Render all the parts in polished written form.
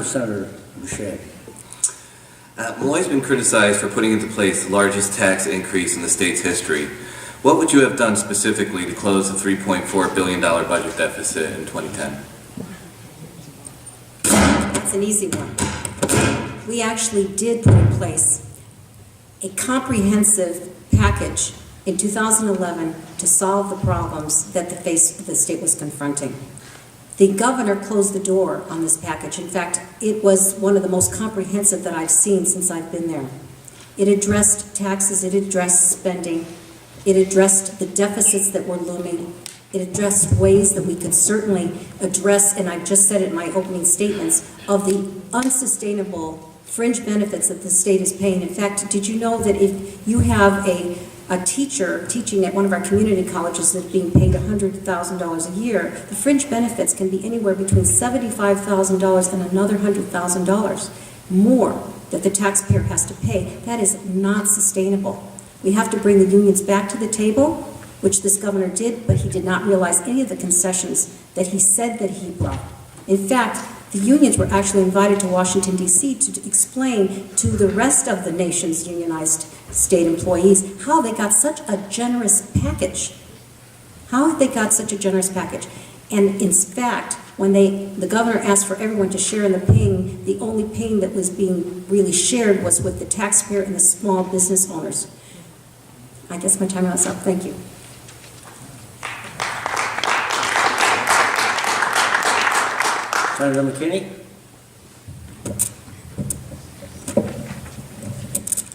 Senator Boucher. Molloy's been criticized for putting into place the largest tax increase in the state's history. What would you have done specifically to close the $3.4 billion budget deficit in 2010? That's an easy one. We actually did put in place a comprehensive package in 2011 to solve the problems that the state was confronting. The governor closed the door on this package. In fact, it was one of the most comprehensive that I've seen since I've been there. It addressed taxes, it addressed spending, it addressed the deficits that were looming, it addressed ways that we could certainly address, and I just said it in my opening statements, of the unsustainable fringe benefits that the state is paying. In fact, did you know that if you have a teacher teaching at one of our community colleges that's being paid $100,000 a year, the fringe benefits can be anywhere between $75,000 and another $100,000 more that the taxpayer has to pay. That is not sustainable. We have to bring the unions back to the table, which this governor did, but he did not realize any of the concessions that he said that he brought. In fact, the unions were actually invited to Washington, D.C. to explain to the rest of the nation's unionized state employees how they got such a generous package. How they got such a generous package. And in fact, when the governor asked for everyone to share in the pain, the only pain that was being really shared was with the taxpayer and the small business owners. I guess my time is up. Thank you. Senator McKinney.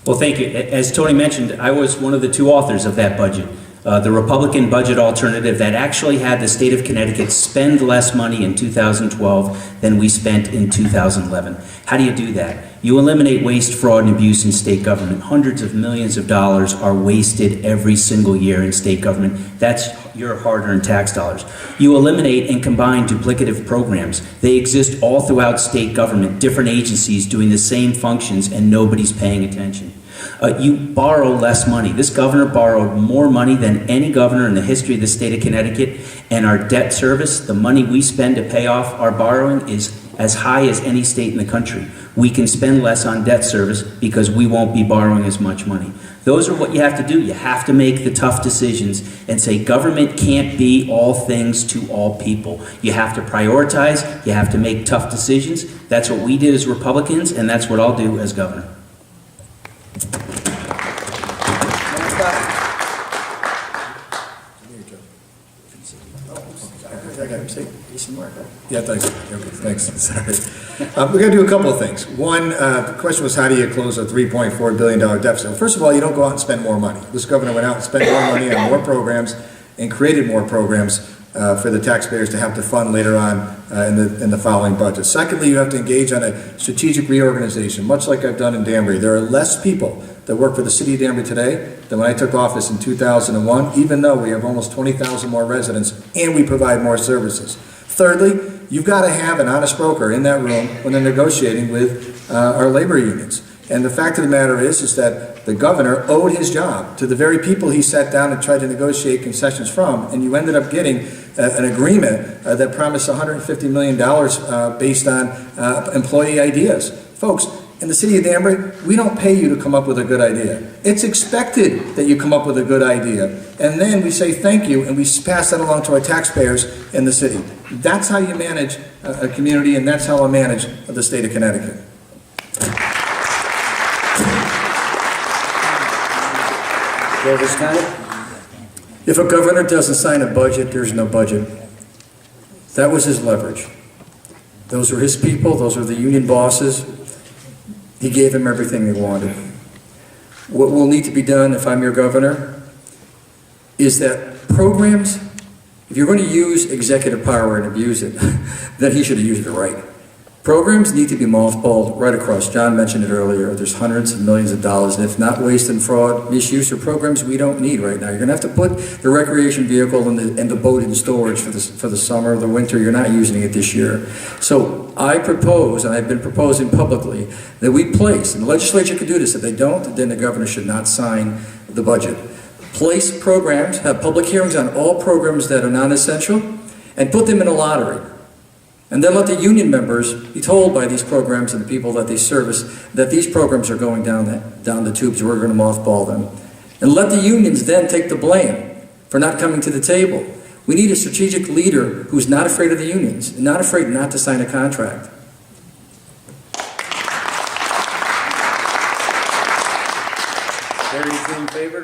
Well, thank you. As Tony mentioned, I was one of the two authors of that budget. The Republican budget alternative that actually had the state of Connecticut spend less money in 2012 than we spent in 2011. How do you do that? You eliminate waste, fraud, and abuse in state government. Hundreds of millions of dollars are wasted every single year in state government. That's your hard-earned tax dollars. You eliminate and combine duplicative programs. They exist all throughout state government, different agencies doing the same functions, and nobody's paying attention. You borrow less money. This governor borrowed more money than any governor in the history of the state of Connecticut, and our debt service, the money we spend to pay off our borrowing, is as high as any state in the country. We can spend less on debt service because we won't be borrowing as much money. Those are what you have to do. You have to make the tough decisions and say government can't be all things to all people. You have to prioritize. You have to make tough decisions. That's what we did as Republicans, and that's what I'll do as governor. Yeah, thanks. Okay, thanks. Sorry. We're going to do a couple of things. One, the question was, how do you close a $3.4 billion deficit? Well, first of all, you don't go out and spend more money. This governor went out and spent more money on more programs and created more programs for the taxpayers to have to fund later on in the following budget. Secondly, you have to engage on a strategic reorganization, much like I've done in Danbury. There are less people that work for the city of Danbury today than when I took office in 2001, even though we have almost 20,000 more residents and we provide more services. Thirdly, you've got to have an honest broker in that room when they're negotiating with our labor unions. And the fact of the matter is that the governor owed his job to the very people he sat down and tried to negotiate concessions from, and you ended up getting an agreement that promised $150 million based on employee ideas. Folks, in the city of Danbury, we don't pay you to come up with a good idea. It's expected that you come up with a good idea. And then we say thank you, and we pass that along to our taxpayers in the city. That's how you manage a community, and that's how I manage the state of Connecticut. If a governor doesn't sign a budget, there's no budget. That was his leverage. Those were his people, those were the union bosses. He gave them everything they wanted. What will need to be done if I'm your governor is that programs, if you're going to use executive power and abuse it, then he should have used it right. Programs need to be mothballed right across. John mentioned it earlier. There's hundreds of millions of dollars, and if not waste and fraud, misuse, or programs we don't need right now. You're going to have to put the recreation vehicle and the boat in storage for the summer or the winter. You're not using it this year. So I propose, and I've been proposing publicly, that we place, and the legislature could do this. If they don't, then the governor should not sign the budget. Place programs, have public hearings on all programs that are non-essential, and put them in a lottery. And then let the union members be told by these programs and the people that they service that these programs are going down the tubes, we're going to mothball them. And let the unions then take the blame for not coming to the table. We need a strategic leader who's not afraid of the unions, and not afraid not to sign a contract. There is in favor?